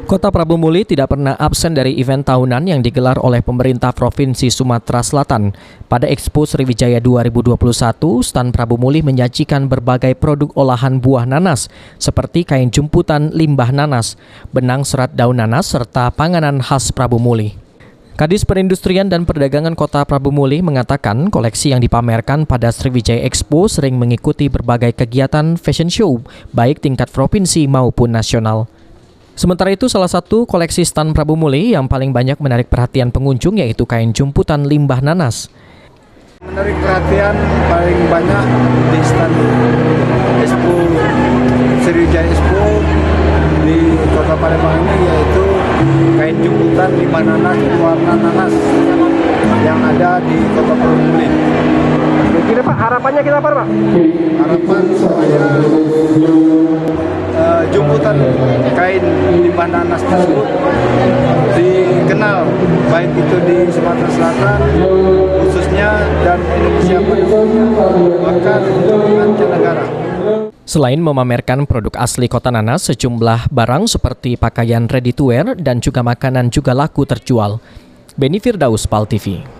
Kota Prabu Muli tidak pernah absen dari event tahunan yang digelar oleh pemerintah Provinsi Sumatera Selatan. Pada Expo Sriwijaya 2021, stan Prabu Muli menyajikan berbagai produk olahan buah nanas, seperti kain jemputan limbah nanas, benang serat daun nanas, serta panganan khas Prabu Muli. Kadis Perindustrian dan Perdagangan Kota Prabu Muli mengatakan koleksi yang dipamerkan pada Sriwijaya Expo sering mengikuti berbagai kegiatan fashion show, baik tingkat provinsi maupun nasional. Sementara itu, salah satu koleksi stan Prabu Muli yang paling banyak menarik perhatian pengunjung yaitu kain jemputan limbah nanas. Menarik perhatian paling banyak di stan Expo Sriwijaya Expo di Kota Palembang ini yaitu kain jemputan limbah nanas warna nanas yang ada di Kota Prabu Muli. Jadi Pak, harapannya kita apa Pak? Harapan supaya jemputan kain limbah nanas tersebut dikenal baik itu di Sumatera Selatan khususnya dan Indonesia bahkan untuk mancanegara. Selain memamerkan produk asli Kota Nanas, sejumlah barang seperti pakaian ready to wear dan juga makanan juga laku terjual. Beni Firdaus, PAL TV.